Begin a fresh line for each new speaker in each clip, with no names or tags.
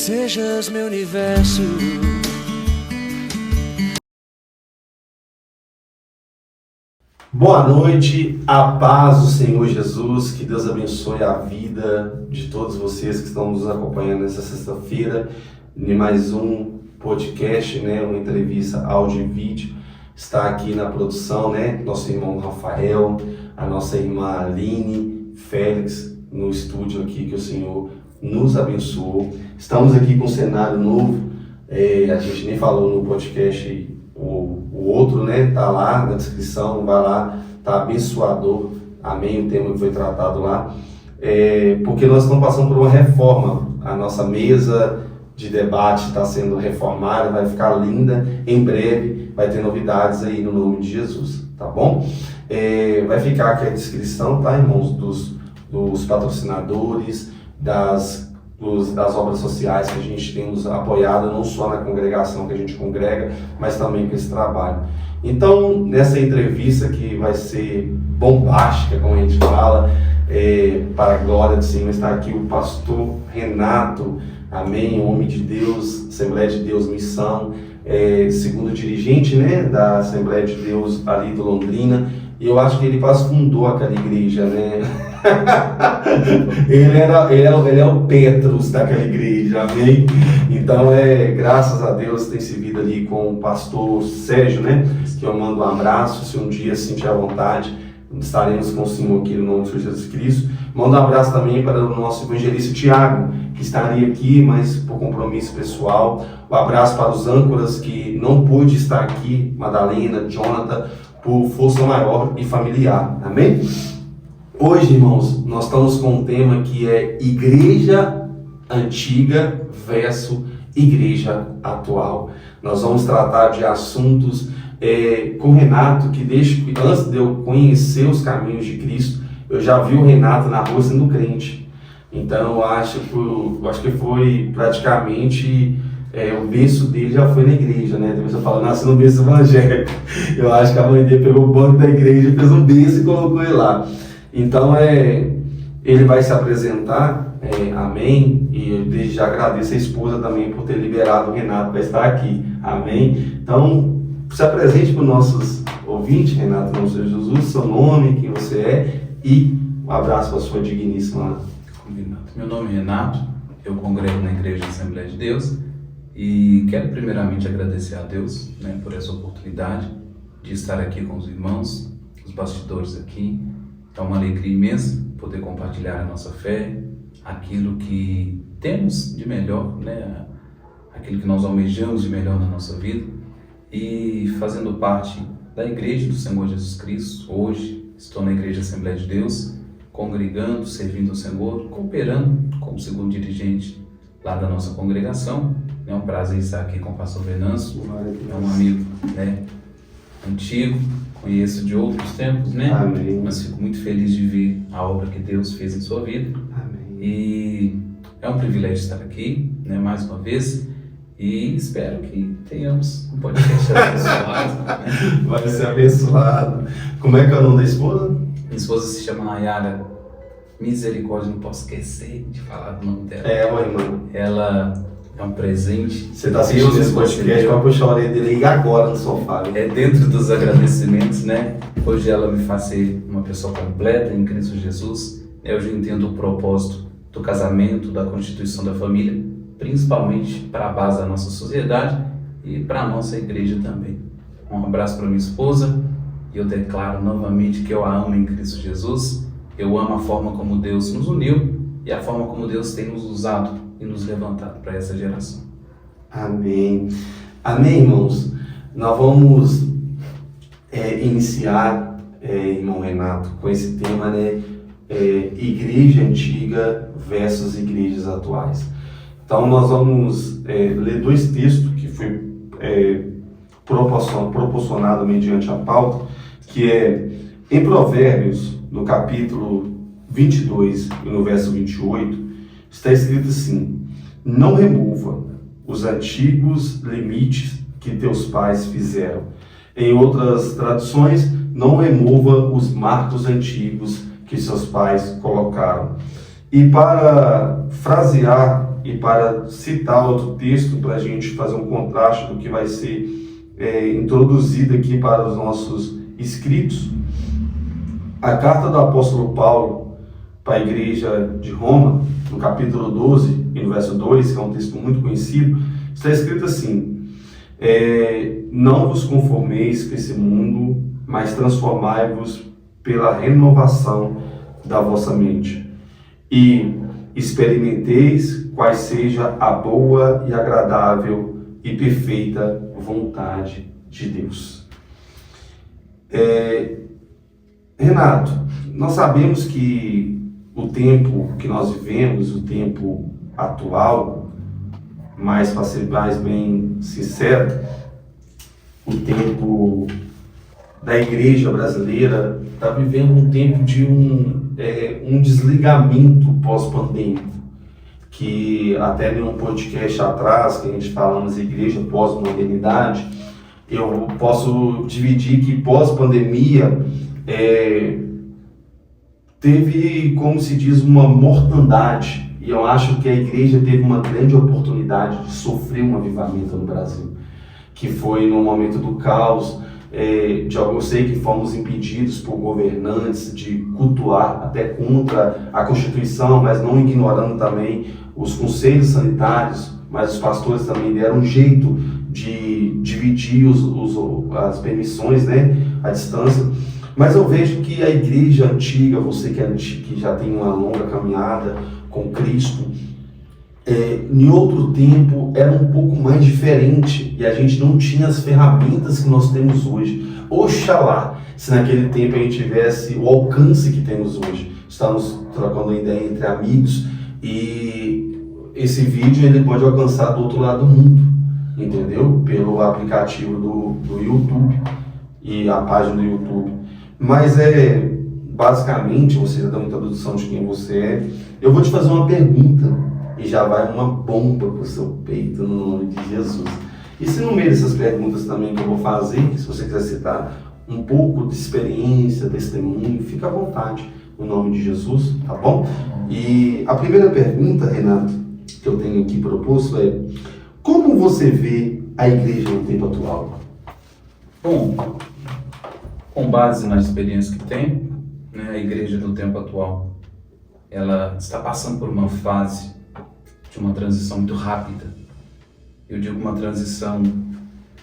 sejas meu universo.
Boa noite, a paz do Senhor Jesus, que Deus abençoe a vida de todos vocês que estão nos acompanhando nessa sexta-feira, em mais um podcast, uma entrevista áudio e vídeo. Está aqui na produção, nosso irmão Rafael, a nossa irmã Aline, Félix, no estúdio aqui, que o Senhor nos abençoou. Estamos aqui com um cenário novo, a gente nem falou no podcast. O outro, tá lá na descrição, vai lá, tá abençoador, amém, o tema que foi tratado lá, porque nós estamos passando por uma reforma, a nossa mesa de debate está sendo reformada, vai ficar linda, em breve vai ter novidades aí no nome de Jesus, tá bom? Vai ficar aqui a descrição, tá, irmãos, dos patrocinadores, das obras sociais que a gente tem nos apoiado, não só na congregação que a gente congrega, mas também com esse trabalho. Então, nessa entrevista que vai ser bombástica, como a gente fala, para a glória do Senhor, está aqui o pastor Renato, amém, homem de Deus, Assembleia de Deus Missão, segundo dirigente, da Assembleia de Deus ali do Londrina, e eu acho que ele quase fundou aquela igreja, ele é o Petrus daquela igreja, amém? Então, graças a Deus, tem servido ali com o pastor Sérgio, que eu mando um abraço, se um dia sentir a vontade, estaremos com o Senhor aqui no nome de Jesus Cristo. Mando um abraço também para o nosso evangelista Tiago, que estaria aqui, mas por compromisso pessoal. Um abraço para os âncoras que não pôde estar aqui, Madalena, Jonathan, por força maior e familiar, amém? Hoje, irmãos, nós estamos com um tema que é Igreja Antiga versus Igreja Atual. Nós vamos tratar de assuntos com o Renato, que antes de eu conhecer os caminhos de Cristo, eu já vi o Renato na rua sendo crente. Então, eu acho que foi praticamente... o berço dele já foi na igreja, Depois você fala, nasceu no berço evangélico. Eu acho que a mãe dele pegou o banco da igreja, fez um berço e colocou ele lá. Então, ele vai se apresentar, amém, e eu desde já agradeço a esposa também por ter liberado o Renato para estar aqui, amém. Então, se apresente para os nossos ouvintes, Renato, em nome de Jesus, seu nome, quem você é, e um abraço para a sua digníssima.
Combinado. Meu nome é Renato, eu congrego na Igreja Assembleia de Deus e quero primeiramente agradecer a Deus, por essa oportunidade de estar aqui com os irmãos, os bastidores aqui. É uma alegria imensa poder compartilhar a nossa fé, aquilo que temos de melhor, aquilo que nós almejamos de melhor na nossa vida, e fazendo parte da Igreja do Senhor Jesus Cristo. Hoje estou na Igreja Assembleia de Deus, congregando, servindo o Senhor, cooperando como segundo dirigente lá da nossa congregação. É um prazer estar aqui com o pastor Venâncio, é um amigo antigo, conheço de outros tempos,
Amém.
Mas fico muito feliz de ver a obra que Deus fez em sua vida.
Amém.
E é um privilégio estar aqui, mais uma vez, e espero que tenhamos um podcast abençoado.
Vai ser abençoado. Como é que é o nome da esposa?
Minha esposa se chama Nayara Misericórdia, não posso esquecer de falar do nome dela.
Mãe, irmã.
Ela é um presente.
Você está assistindo esse podcast, vai puxar a orelha dele e agora no sofá.
É dentro dos agradecimentos, Hoje ela me faz ser uma pessoa completa em Cristo Jesus. Hoje eu entendo o propósito do casamento, da constituição da família, principalmente para a base da nossa sociedade e para a nossa igreja também. Um abraço para minha esposa e eu declaro novamente que eu a amo em Cristo Jesus. Eu amo a forma como Deus nos uniu e a forma como Deus tem nos usado e nos levantado para essa geração.
Amém. Amém, irmãos. Nós vamos iniciar, irmão Renato, com esse tema, Igreja Antiga versus Igrejas Atuais. Então, nós vamos ler dois textos que foi proporcionado mediante a pauta, que é em Provérbios, no capítulo 22 e no verso 28, está escrito assim: não remova os antigos limites que teus pais fizeram. Em outras traduções, não remova os marcos antigos que seus pais colocaram. E para frasear e para citar outro texto para a gente fazer um contraste do que vai ser introduzido aqui para os nossos inscritos, a carta do apóstolo Paulo para a igreja de Roma, no capítulo 12 e no verso 2, que é um texto muito conhecido, está escrito assim: não vos conformeis com esse mundo, mas transformai-vos pela renovação da vossa mente, e experimenteis quais seja a boa e agradável e perfeita vontade de Deus. Renato, nós sabemos que o tempo que nós vivemos, o tempo atual, mas para ser mais bem sincero, o tempo da igreja brasileira está vivendo um tempo de um desligamento pós-pandêmico, que até em um podcast atrás, que a gente falamos igreja pós-modernidade, eu posso dividir que pós-pandemia teve, como se diz, uma mortandade, e eu acho que a igreja teve uma grande oportunidade de sofrer um avivamento no Brasil, que foi no momento do caos, eu sei que fomos impedidos por governantes de cultuar até contra a Constituição, mas não ignorando também os conselhos sanitários, mas os pastores também deram um jeito de dividir as permissões, né, à distância. Mas eu vejo que a igreja antiga, você que já tem uma longa caminhada com Cristo, em outro tempo era um pouco mais diferente e a gente não tinha as ferramentas que nós temos hoje. Oxalá, se naquele tempo a gente tivesse o alcance que temos hoje. Estamos trocando ideia entre amigos e esse vídeo ele pode alcançar do outro lado do mundo, entendeu? Pelo aplicativo do YouTube e a página do YouTube. Mas basicamente, você já deu uma introdução de quem você é. Eu vou te fazer uma pergunta e já vai uma bomba pro seu peito no nome de Jesus. E se no meio dessas perguntas também que eu vou fazer, se você quiser citar um pouco de experiência, testemunho, fica à vontade no nome de Jesus, tá bom? E a primeira pergunta, Renato, que eu tenho aqui proposto é: como você vê a igreja no tempo atual?
Bom, com base na experiência que tenho, né, a igreja do tempo atual, ela está passando por uma fase de uma transição muito rápida. Eu digo uma transição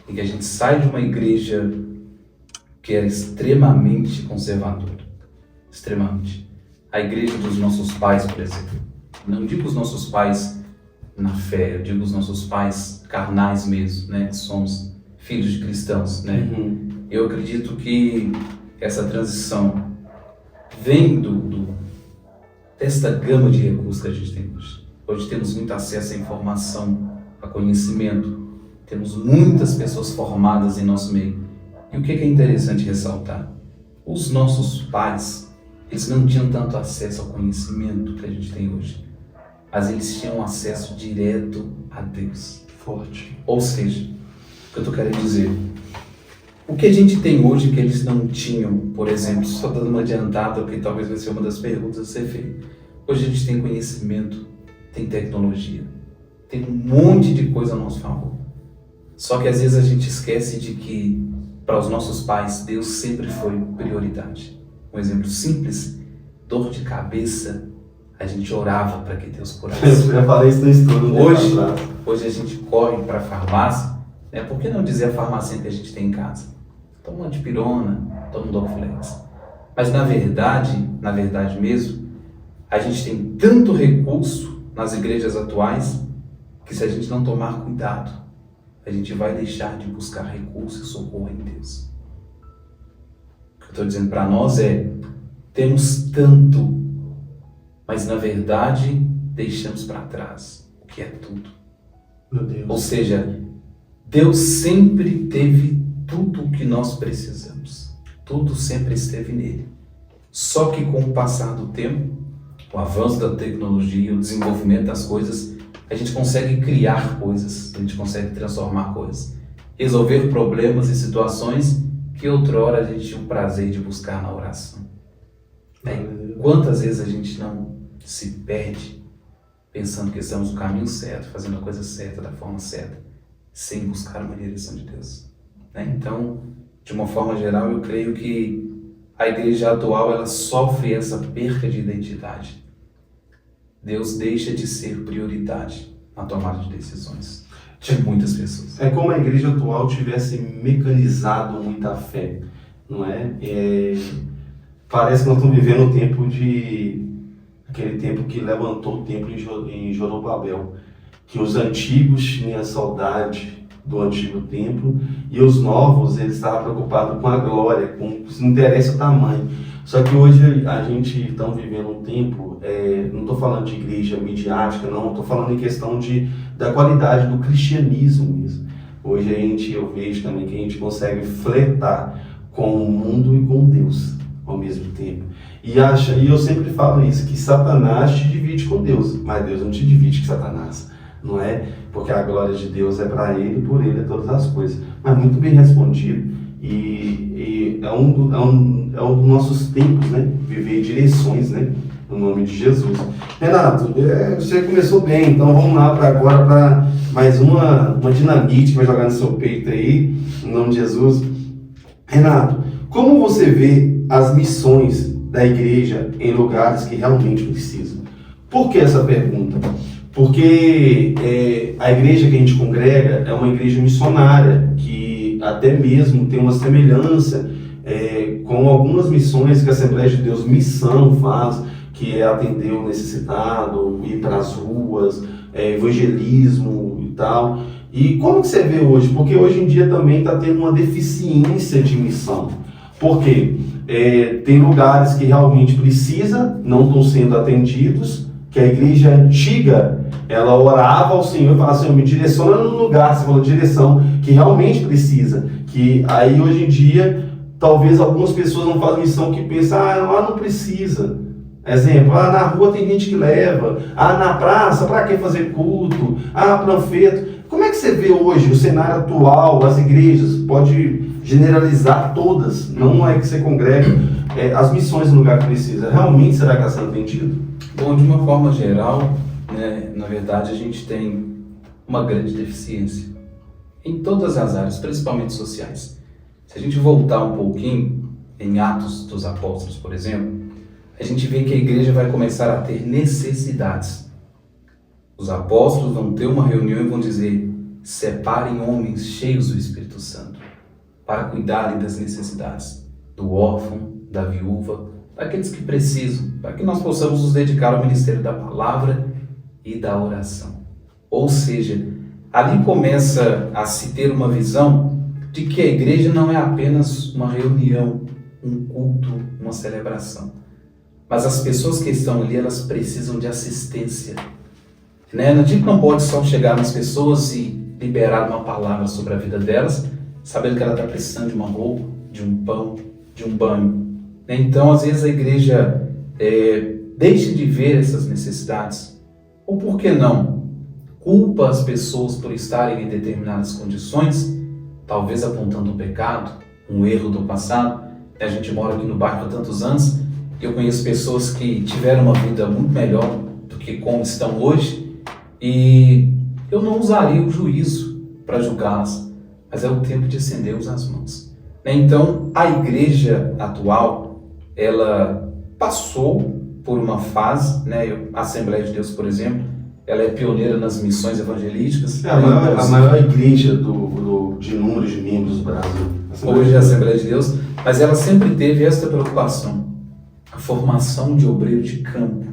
em que a gente sai de uma igreja que era extremamente conservadora, extremamente. A igreja dos nossos pais, por exemplo. Não digo os nossos pais na fé, eu digo os nossos pais carnais mesmo, né, que somos filhos de cristãos, né? Eu acredito que essa transição vem desta gama de recursos que a gente tem hoje. Hoje temos muito acesso à informação, a conhecimento, temos muitas pessoas formadas em nosso meio. E o que é interessante ressaltar? Os nossos pais, eles não tinham tanto acesso ao conhecimento que a gente tem hoje, mas eles tinham acesso direto a Deus.
Forte.
Ou seja, o que eu estou querendo dizer, o que a gente tem hoje que eles não tinham, por exemplo, só dando uma adiantada, porque talvez vai ser uma das perguntas a ser feita. Hoje a gente tem conhecimento, tem tecnologia, tem um monte de coisa a nosso favor. Só que às vezes a gente esquece de que para os nossos pais Deus sempre foi prioridade. Um exemplo simples, dor de cabeça, a gente orava para que Deus curasse.
Eu já falei isso no estudo.
Hoje a gente corre para a farmácia, né? Por que não dizer a farmácia que a gente tem em casa? Toma uma dipirona, toma um Dorflex. Mas na verdade mesmo, a gente tem tanto recurso nas igrejas atuais que se a gente não tomar cuidado, a gente vai deixar de buscar recurso e socorro em Deus. O que eu estou dizendo para nós temos tanto, mas na verdade deixamos para trás o que é tudo.
Meu Deus.
Ou seja, Deus sempre teve tudo o que nós precisamos. Tudo sempre esteve nele. Só que com o passar do tempo, o avanço da tecnologia, o desenvolvimento das coisas, a gente consegue criar coisas, a gente consegue transformar coisas, resolver problemas e situações que outrora a gente tinha o prazer de buscar na oração. Quantas vezes a gente não se perde pensando que estamos no caminho certo, fazendo a coisa certa, da forma certa, sem buscar uma direção de Deus. Né? Então, de uma forma geral, eu creio que a igreja atual ela sofre essa perca de identidade. Deus deixa de ser prioridade na tomada de decisões de muitas pessoas.
É como a igreja atual tivesse mecanizado muita fé, não é? Parece que nós estamos vivendo o tempo aquele tempo que levantou o templo em Zorobabel, que os antigos tinham saudade do antigo templo e os novos eles estavam preocupados com a glória, com se não interessa o tamanho. Só que hoje a gente está vivendo um tempo, não estou falando de igreja midiática, não, estou falando em questão da qualidade do cristianismo mesmo. Hoje eu vejo também que a gente consegue flertar com o mundo e com Deus ao mesmo tempo. E eu sempre falo isso, que Satanás te divide com Deus, mas Deus não te divide com Satanás, não é? Porque a glória de Deus é para Ele, por Ele é todas as coisas. Mas muito bem respondido, e é um dos nossos tempos, né? Viver direções, né? No nome de Jesus. Renato, você começou bem, então vamos lá agora para mais uma dinamite que vai jogar no seu peito aí, no nome de Jesus. Renato, como você vê as missões da igreja em lugares que realmente precisam? Por que essa pergunta? Porque a igreja que a gente congrega é uma igreja missionária, que até mesmo tem uma semelhança com algumas missões que a Assembleia de Deus Missão faz, que é atender o necessitado, ir para as ruas, evangelismo e tal. E como que você vê hoje? Porque hoje em dia também está tendo uma deficiência de missão. Por quê? Tem lugares que realmente precisa, não estão sendo atendidos, que a igreja antiga, ela orava ao Senhor e falava assim, me direciona no lugar, você falou direção, que realmente precisa. Que aí hoje em dia, talvez algumas pessoas não fazem missão que pensam, lá não precisa. Exemplo, na rua tem gente que leva, na praça, para que fazer culto, panfleto. Como é que você vê hoje o cenário atual, as igrejas, pode generalizar todas, não é que você congrega, as missões no lugar que precisa, realmente será que está sendo atendido?
Bom, de uma forma geral, né, na verdade a gente tem uma grande deficiência em todas as áreas, principalmente sociais. Se a gente voltar um pouquinho em Atos dos Apóstolos, por exemplo, a gente vê que a igreja vai começar a ter necessidades. Os apóstolos vão ter uma reunião e vão dizer, separem homens cheios do Espírito Santo para cuidarem das necessidades do órfão, da viúva, daqueles que precisam, para que nós possamos nos dedicar ao ministério da palavra e da oração. Ou seja, ali começa a se ter uma visão de que a igreja não é apenas uma reunião, um culto, uma celebração. Mas as pessoas que estão ali, elas precisam de assistência. Né? A gente não pode só chegar nas pessoas e liberar uma palavra sobre a vida delas, sabendo que ela está precisando de uma roupa, de um pão, de um banho. Então, às vezes a igreja deixa de ver essas necessidades. Ou por que não? Culpa as pessoas por estarem em determinadas condições, talvez apontando um pecado, um erro do passado. A gente mora aqui no bairro há tantos anos, e eu conheço pessoas que tiveram uma vida muito melhor do que como estão hoje, e eu não usaria o juízo para julgá-las, mas é o tempo de acender as mãos. Então, a igreja atual, ela passou por uma fase, né? A Assembleia de Deus, por exemplo, ela é pioneira nas missões evangelísticas.
A maior igreja de número de membros do Brasil.
Hoje é a Assembleia de Deus, mas ela sempre teve esta preocupação, a formação de obreiro de campo.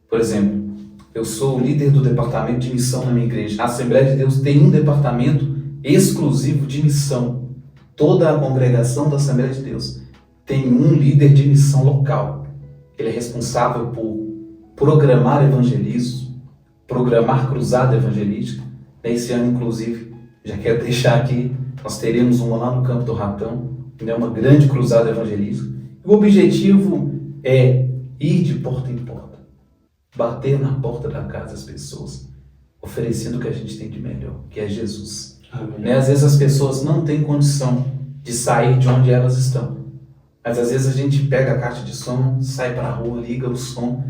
Por exemplo, eu sou o líder do departamento de missão na minha igreja. A Assembleia de Deus tem um departamento exclusivo de missão. Toda a congregação da Assembleia de Deus tem um líder de missão local. Ele é responsável por programar evangelismo, programar cruzada evangelística. Esse ano, inclusive, já quero deixar aqui, nós teremos uma lá no Campo do Ratão, uma grande cruzada evangelística. O objetivo é ir de porta em porta, bater na porta da casa das pessoas, oferecendo o que a gente tem de melhor, que é Jesus. Às vezes as pessoas não têm condição de sair de onde elas estão, mas às vezes a gente pega a caixa de som, sai para a rua, liga o som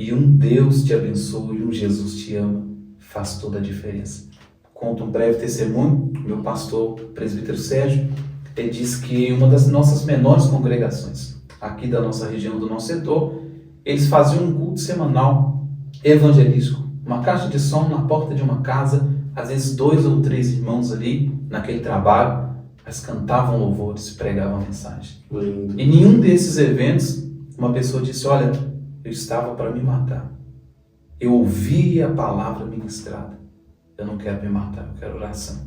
E um Deus te abençoa e um Jesus te ama, faz toda a diferença. Conto um breve testemunho. Meu pastor, presbítero Sérgio, ele disse que uma das nossas menores congregações, aqui da nossa região, do nosso setor, eles faziam um culto semanal evangelístico. Uma caixa de som na porta de uma casa, às vezes 2 ou 3 irmãos ali, naquele trabalho, mas cantavam louvores, pregavam a mensagem.
Lindo.
Em nenhum desses eventos, uma pessoa disse, olha, eu estava para me matar. Eu ouvi a palavra ministrada. Eu não quero me matar, eu quero oração.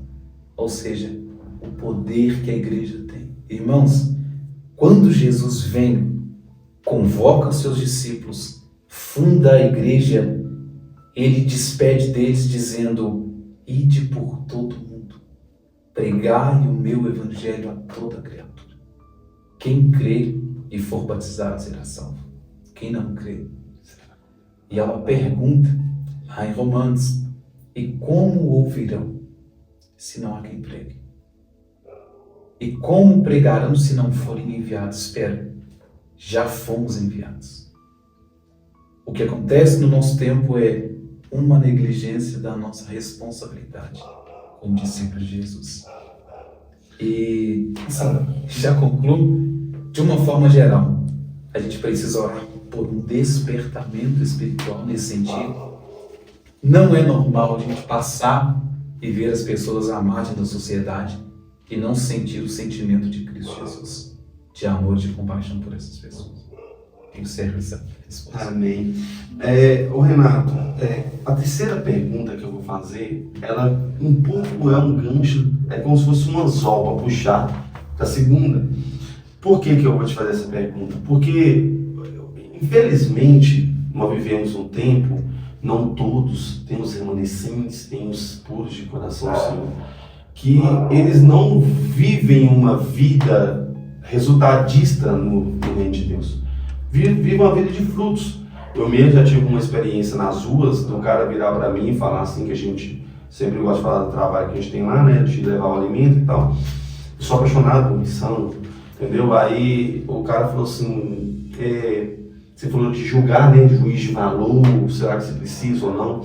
Ou seja, o poder que a igreja tem. Irmãos, quando Jesus vem, convoca os seus discípulos, funda a igreja, ele despede deles dizendo, ide por todo mundo, pregai o meu evangelho a toda criatura. Quem crê e for batizado será salvo. Quem não crê. E há uma pergunta lá em Romanos, e como ouvirão se não há quem pregue? E como pregarão se não forem enviados? Espera, já fomos enviados. O que acontece no nosso tempo é uma negligência da nossa responsabilidade como discípulos de Jesus. E assim, já concluo, de uma forma geral, a gente precisa orar por um despertamento espiritual nesse sentido. Não é normal a gente passar e ver as pessoas à margem da sociedade e não sentir o sentimento de Cristo Jesus, de amor e de compaixão por essas pessoas. Eu servo essa resposta.
Amém. Ô Renato, a terceira pergunta que eu vou fazer, ela um pouco é um gancho, é como se fosse um anzol para puxar da segunda. Por que eu vou te fazer essa pergunta? Porque, infelizmente, nós vivemos um tempo, não todos, tem os remanescentes, tem os puros de coração do Senhor, que eles não vivem uma vida resultadista no reino de Deus. Vivem uma vida de frutos. Eu mesmo já tive uma experiência nas ruas, do cara virar para mim e falar assim, que a gente sempre gosta de falar do trabalho que a gente tem lá, né, de levar o alimento e tal. Eu sou apaixonado por missão, entendeu? Aí o cara falou assim, você falou de julgar, né, juiz de valor, será que você precisa ou não?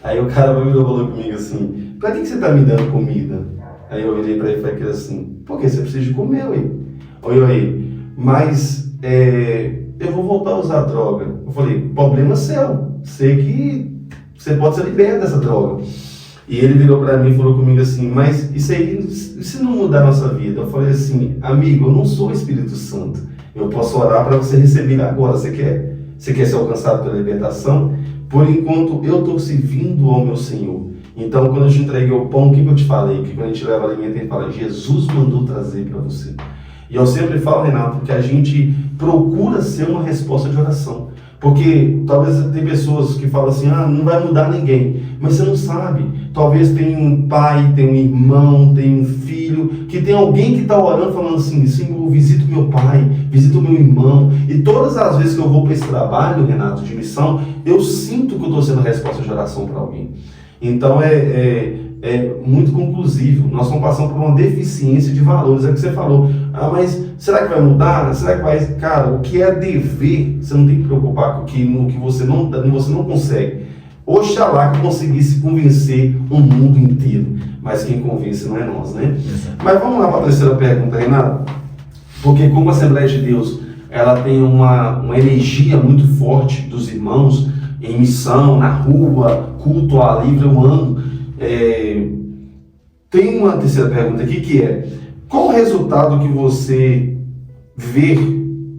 Aí o cara falou comigo assim, pra que você tá me dando comida? Aí eu olhei pra ele e falei assim, porque você precisa de comer, ué. Oi, mas eu vou voltar a usar droga. Eu falei, problema seu, sei que você pode ser liberto dessa droga. E ele virou pra mim e falou comigo assim, mas isso aí, se não mudar a nossa vida? Eu falei assim, amigo, eu não sou o Espírito Santo. Eu posso orar para você receber agora. Você quer ser alcançado pela libertação? Por enquanto, eu estou servindo ao meu Senhor. Então, quando eu te entreguei o pão, o que eu te falei? Que quando a gente leva alimento, a gente fala, Jesus mandou trazer para você. E eu sempre falo, Renato, que a gente procura ser uma resposta de oração. Porque talvez tem pessoas que falam assim, não vai mudar ninguém. Mas você não sabe. Talvez tenha um pai, tem um irmão, tem um filho, que tem alguém que está orando falando assim, Senhor, visita o meu pai, visita o meu irmão. E todas as vezes que eu vou para esse trabalho, Renato, de missão, eu sinto que eu estou sendo resposta de oração para alguém. Então é muito conclusivo. Nós estamos passando por uma deficiência de valores. É o que você falou. Mas será que vai mudar? Será que vai... Cara, o que é dever, você não tem que preocupar com o que você não consegue. Oxalá que conseguisse convencer o mundo inteiro. Mas quem convence não é nós, né? Exato. Mas vamos lá para a terceira pergunta, Renato. Porque como a Assembleia de Deus, ela tem uma energia muito forte dos irmãos em missão, na rua, culto ao ar livre, eu amo. Tem uma terceira pergunta aqui que é, qual o resultado que você vê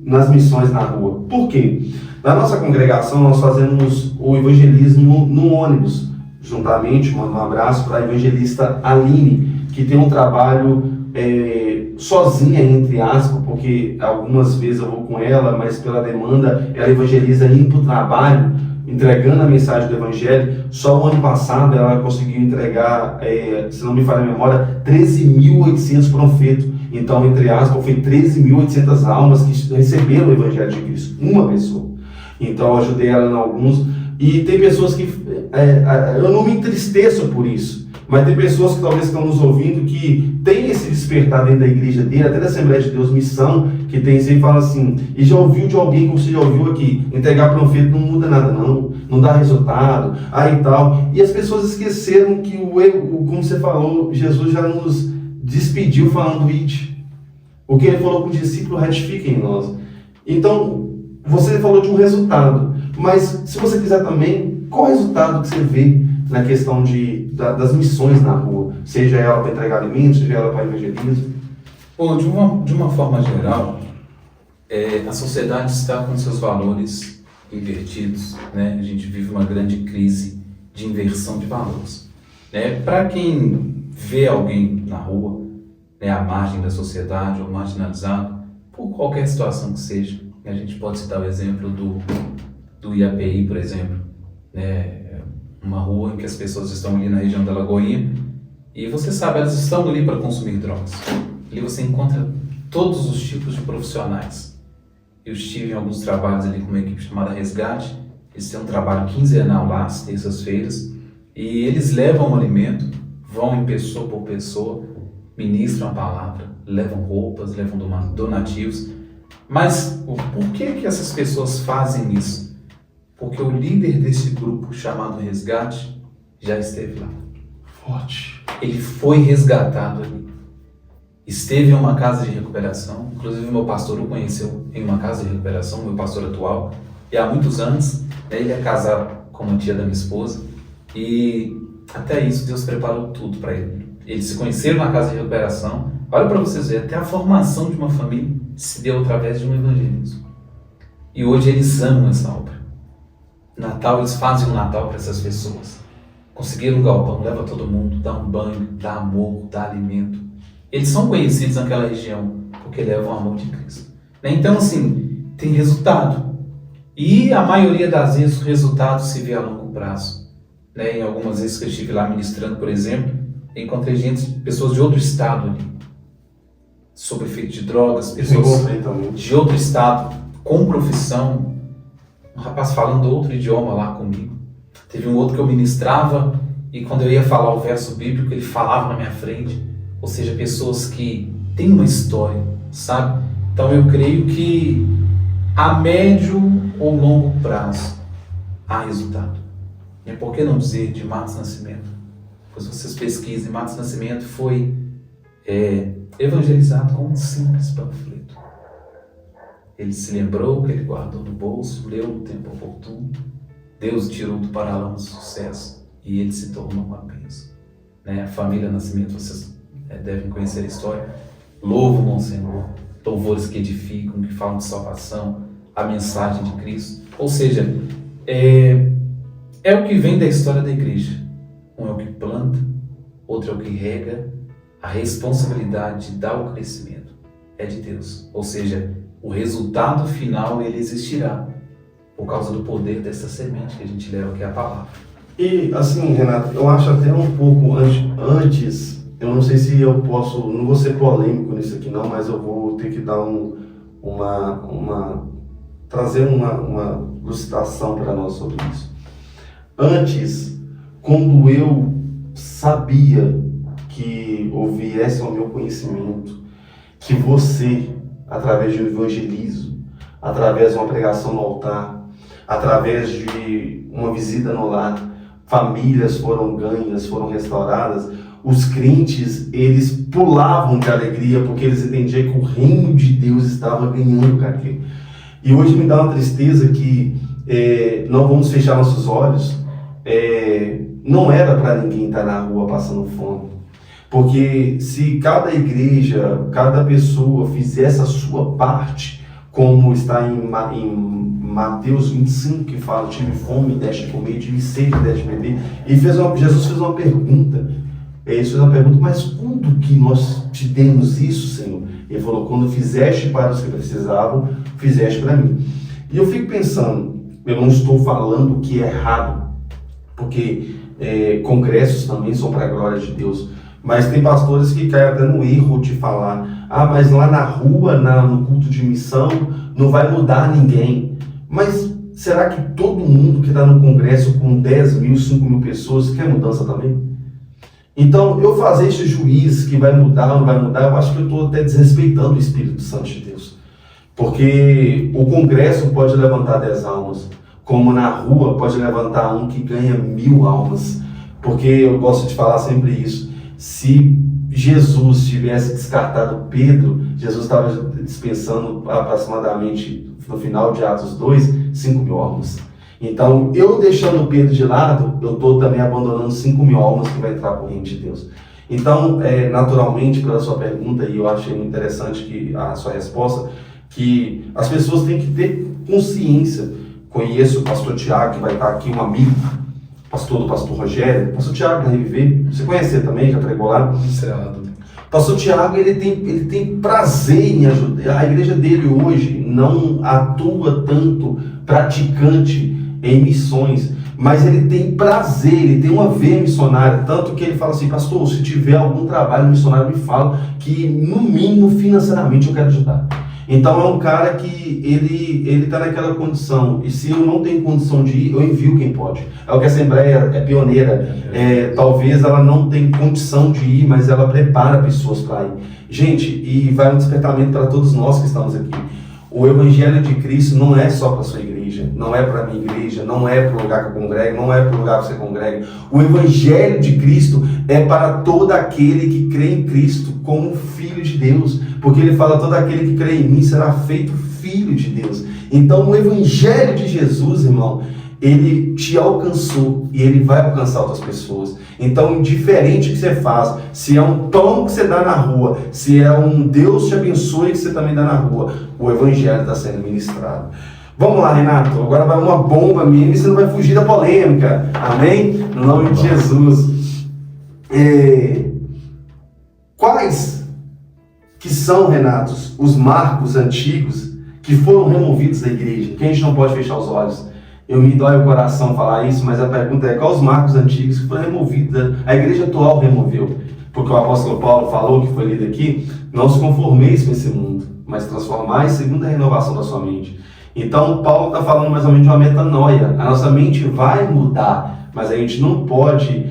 nas missões na rua? Por quê? Na nossa congregação nós fazemos o evangelismo no ônibus, juntamente, mando um abraço para a evangelista Aline, que tem um trabalho sozinha, entre aspas, porque algumas vezes eu vou com ela, mas pela demanda ela evangeliza indo para o trabalho, entregando a mensagem do Evangelho. Só o ano passado ela conseguiu entregar, se não me falha a memória, 13.800 panfletos. Então, entre aspas, foi 13.800 almas que receberam o Evangelho de Cristo. Uma pessoa. Então, eu ajudei ela em alguns. E tem pessoas que... eu não me entristeço por isso. Mas tem pessoas que talvez estão nos ouvindo que tem esse despertar dentro da igreja dele, até da Assembleia de Deus Missão, que tem isso e fala assim, e já ouviu de alguém, como você já ouviu aqui, entregar panfleto não muda nada não dá resultado, e tal. E as pessoas esqueceram que como você falou, Jesus já nos despediu falando ide. O que ele falou com o discípulo ratifica em nós. Então, você falou de um resultado, mas se você quiser também, qual o resultado que você vê na questão das missões na rua? Seja ela para entregar alimentos, seja ela para evangelismo?
Bom, de uma forma geral, a sociedade está com seus valores invertidos, né? A gente vive uma grande crise de inversão de valores. Para quem vê alguém na rua, à margem da sociedade ou marginalizado, por qualquer situação que seja, a gente pode citar o exemplo do IAPI, por exemplo, uma rua em que as pessoas estão ali na região da Lagoinha e você sabe, elas estão ali para consumir drogas. Ali você encontra todos os tipos de profissionais. Eu estive em alguns trabalhos ali com uma equipe chamada Resgate. Eles têm um trabalho quinzenal lá, às terças-feiras, e eles levam o alimento, vão em pessoa por pessoa, ministram a palavra, levam roupas, levam donativos. Mas por que essas pessoas fazem isso? Porque o líder desse grupo, chamado Resgate, já esteve lá.
Forte.
Ele foi resgatado ali. Esteve em uma casa de recuperação. Inclusive, meu pastor o conheceu em uma casa de recuperação, meu pastor atual. E há muitos anos, ele é casado com uma tia da minha esposa. E até isso, Deus preparou tudo para ele. Eles se conheceram na casa de recuperação. Olha para vocês verem, até a formação de uma família se deu através de um evangelismo. E hoje eles amam essa obra. Natal, eles fazem um Natal para essas pessoas. Conseguiram um galpão, leva todo mundo, dá um banho, dá amor, dá alimento. Eles são conhecidos naquela região porque levam o amor de Cristo. Então, assim, tem resultado. E a maioria das vezes o resultado se vê a longo prazo. Em algumas vezes que eu estive lá ministrando, por exemplo, encontrei pessoas de outro estado ali, sob efeito de drogas, pessoas de outro estado, com profissão, um rapaz falando outro idioma lá comigo. Teve um outro que eu ministrava e quando eu ia falar o verso bíblico, ele falava na minha frente. Ou seja, pessoas que têm uma história, sabe? Então eu creio que a médio ou longo prazo há resultado. E por que não dizer de Marcos Nascimento? Pois vocês pesquisem, Marcos Nascimento foi evangelizado com um simples panfleto. Ele se lembrou que ele guardou no bolso, leu no tempo oportuno, Deus tirou do paralama do sucesso e ele se tornou uma bênção. A família Nascimento, vocês devem conhecer a história. Louvam ao Senhor, louvores que edificam, que falam de salvação, a mensagem de Cristo. Ou seja, é o que vem da história da igreja. Um é o que planta, outro é o que rega. A responsabilidade de dar o crescimento é de Deus. Ou seja, o resultado final ele existirá por causa do poder dessa semente que a gente leva, que é a palavra.
E assim, Renato, eu acho até um pouco antes, eu não sei se eu posso, não vou ser polêmico nisso aqui não, mas eu vou ter que dar trazer uma elucidação para nós sobre isso. Antes, quando eu sabia que ou viesse ao meu conhecimento que você, através de um evangelismo, através de uma pregação no altar, através de uma visita no lar, famílias foram ganhas, foram restauradas, os crentes, eles pulavam de alegria porque eles entendiam que o reino de Deus estava ganhando com aquilo. E hoje me dá uma tristeza que não vamos fechar nossos olhos. Não era para ninguém estar na rua passando fome. Porque se cada igreja, cada pessoa fizesse a sua parte, como está em Mateus 25, que fala, tive fome, deste comer, tive sede, deste beber. E Jesus fez uma pergunta. Ele fez uma pergunta, mas quando que nós te demos isso, Senhor? Ele falou, quando fizeste para os que precisavam, fizeste para mim. E eu fico pensando, eu não estou falando que é errado, porque congressos também são para a glória de Deus. Mas tem pastores que caem até no erro de falar, mas lá na rua, no culto de missão, não vai mudar ninguém. Mas será que todo mundo que está no congresso com 10 mil, 5 mil pessoas quer mudança também? Então, eu fazer esse juízo que vai mudar ou não vai mudar, eu acho que eu estou até desrespeitando o Espírito Santo de Deus. Porque o Congresso pode levantar 10 almas, como na rua pode levantar um que ganha 1000 almas. Porque eu gosto de falar sempre isso. Se Jesus tivesse descartado Pedro, Jesus estava dispensando aproximadamente, no final de Atos 2, 5.000 almas. Então, eu deixando Pedro de lado, eu estou também abandonando 5.000 almas que vai entrar para o reino de Deus. Então, naturalmente, pela sua pergunta, e eu achei muito interessante a sua resposta, que as pessoas têm que ter consciência. Conheço o pastor Tiago, que vai estar aqui, um amigo, pastor do pastor Rogério, pastor Tiago da Reviver, você conhece ele também, já pregou lá? Pastor Tiago, ele tem prazer em ajudar. A igreja dele hoje não atua tanto praticante em missões, mas ele tem prazer, ele tem uma veia missionária, tanto que ele fala assim: pastor, se tiver algum trabalho missionário, me fala, que no mínimo financeiramente eu quero ajudar. Então é um cara que ele está naquela condição, e se eu não tenho condição de ir, eu envio quem pode. É o que a Assembleia é pioneira, talvez ela não tenha condição de ir, mas ela prepara pessoas para ir. Gente, e vai um despertamento para todos nós que estamos aqui. O Evangelho de Cristo não é só para a sua igreja, não é para a minha igreja, não é para o lugar que eu congrego, não é para o lugar que você congrega. O Evangelho de Cristo é para todo aquele que crê em Cristo como filho de Deus, porque ele fala: todo aquele que crê em mim será feito filho de Deus. Então o Evangelho de Jesus, irmão, ele te alcançou e ele vai alcançar outras pessoas. Então, indiferente que você faz, se é um pão que você dá na rua, se é um Deus te abençoe que você também dá na rua, o Evangelho está sendo ministrado. Vamos lá, Renato, agora vai uma bomba minha e você não vai fugir da polêmica, amém? No nome de Jesus. Quais que são, Renato, os marcos antigos que foram removidos da igreja? Que a gente não pode fechar os olhos. Eu me dói o coração falar isso, mas a pergunta é: quais os marcos antigos que foram removidos? A igreja atual removeu. Porque o apóstolo Paulo falou, que foi lido aqui: não se conformeis com esse mundo, mas transformai segundo a renovação da sua mente. Então, Paulo está falando mais ou menos de uma metanoia. A nossa mente vai mudar, mas a gente não pode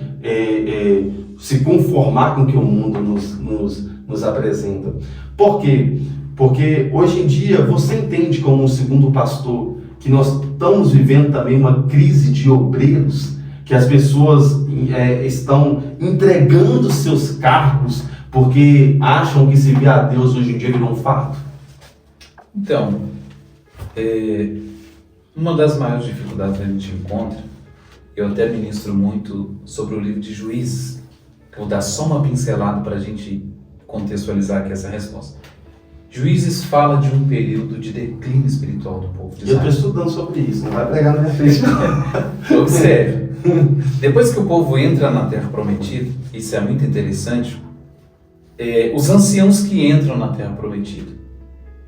se conformar com o que o mundo nos apresenta. Por quê? Porque hoje em dia você entende, como um segundo pastor, que nós estamos vivendo também uma crise de obreiros, que as pessoas estão entregando seus cargos porque acham que servir a Deus hoje em dia virou um fardo?
Então, uma das maiores dificuldades que a gente encontra, eu até ministro muito sobre o livro de Juízes, que eu vou dar só uma pincelada para a gente contextualizar aqui essa resposta. Juízes fala de um período de declínio espiritual do povo de Israel.
Eu estou estudando sobre isso, não vai pregar na minha frente.
Observe, depois que o povo entra na Terra Prometida, isso é muito interessante, os anciãos que entram na Terra Prometida,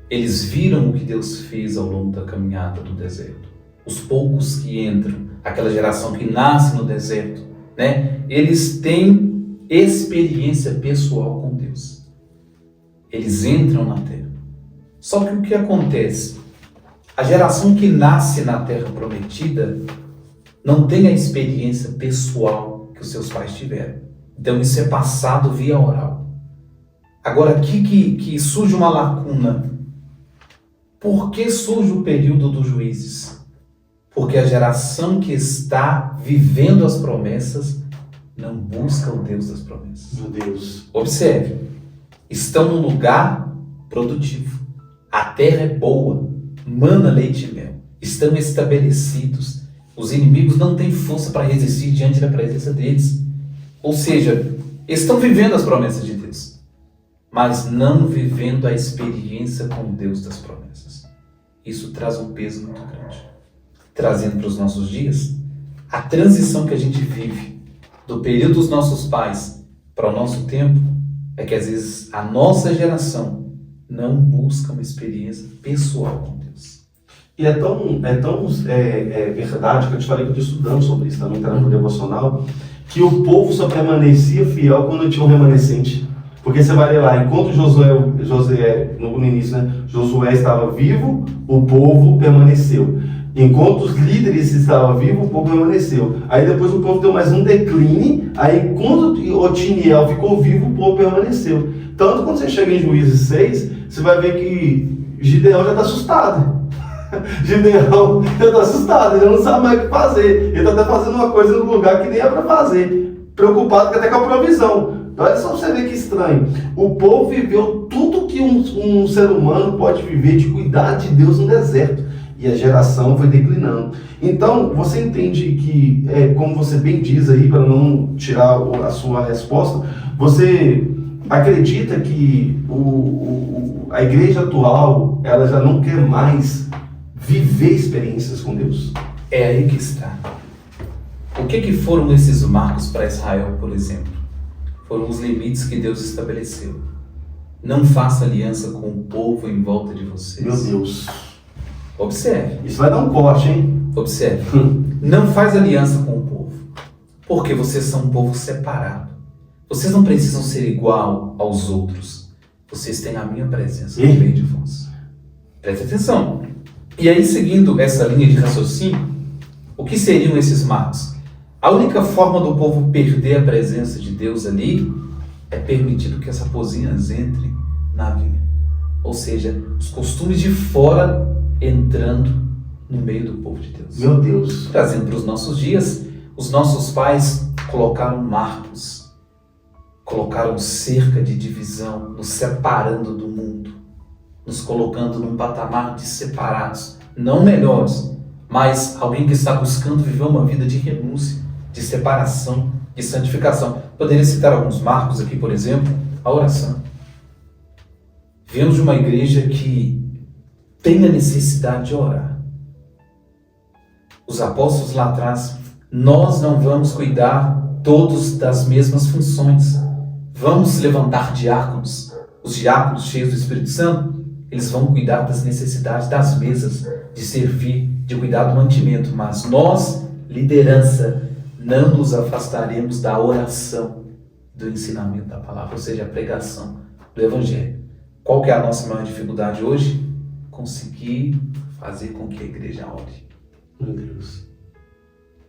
eles viram o que Deus fez ao longo da caminhada do deserto. Os poucos que entram, aquela geração que nasce no deserto, né, eles têm experiência pessoal com Deus. Eles entram na terra. Só que o que acontece? A geração que nasce na terra prometida não tem a experiência pessoal que os seus pais tiveram. Então isso é passado via oral. Agora aqui que surge uma lacuna. Por que surge o período dos juízes? Porque a geração que está vivendo as promessas não busca o Deus das promessas.
Meu Deus.
Observe. Estão num lugar produtivo. A terra é boa, mana leite e mel. Estão estabelecidos. Os inimigos não têm força para resistir diante da presença deles. Ou seja, estão vivendo as promessas de Deus, mas não vivendo a experiência com o Deus das promessas. Isso traz um peso muito grande. Trazendo para os nossos dias, a transição que a gente vive do período dos nossos pais para o nosso tempo, é que às vezes a nossa geração não busca uma experiência pessoal com Deus.
E é tão verdade que eu te falei que eu estou estudando sobre isso também, está no devocional, que o povo só permanecia fiel quando tinha um remanescente. Porque você vai ler lá, enquanto Josué no início, né, Josué estava vivo, o povo permaneceu. Enquanto os líderes estavam vivos, o povo permaneceu. Aí depois o povo deu mais um decline, aí enquanto Otiniel ficou vivo, o povo permaneceu. Tanto quando você chega em Juízes 6, você vai ver que Gideão já está assustado. Gideão já está assustado, ele não sabe mais o que fazer. Ele está até fazendo uma coisa no lugar que nem é para fazer. Preocupado até com a provisão. Olha só você ver que estranho. O povo viveu tudo que um ser humano pode viver de cuidar de Deus no deserto. E a geração foi declinando. Então, você entende que, como você bem diz aí, para não tirar a sua resposta, você acredita que a igreja atual, ela já não quer mais viver experiências com Deus?
É aí que está. O que foram esses marcos para Israel, por exemplo? Foram os limites que Deus estabeleceu. Não faça aliança com o povo em volta de vocês.
Meu Deus.
Observe.
Isso vai dar um corte, hein?
Observe. Não faz aliança com o povo, porque vocês são um povo separado. Vocês não precisam ser igual aos outros. Vocês têm a minha presença no meio de vós. Preste atenção. E aí, seguindo essa linha de raciocínio, o que seriam esses marcos? A única forma do povo perder a presença de Deus ali é permitindo que as raposinhas entrem na vinha. Ou seja, os costumes de fora entrando no meio do povo de Deus.
Meu Deus.
Trazendo para os nossos dias, os nossos pais colocaram marcos, colocaram cerca de divisão, nos separando do mundo, nos colocando num patamar de separados, não melhores, mas alguém que está buscando viver uma vida de renúncia, de separação, de santificação. Poderia citar alguns marcos aqui, por exemplo, a oração. Viemos de uma igreja que tem a necessidade de orar. Os apóstolos lá atrás, nós não vamos cuidar todos das mesmas funções. Vamos levantar diáconos. Os diáconos cheios do Espírito Santo, eles vão cuidar das necessidades das mesas, de servir, de cuidar do mantimento. Mas nós, liderança, não nos afastaremos da oração, do ensinamento da palavra, ou seja, a pregação do Evangelho. Qual que é a nossa maior dificuldade hoje? Conseguir fazer com que a igreja ore.
Meu Deus.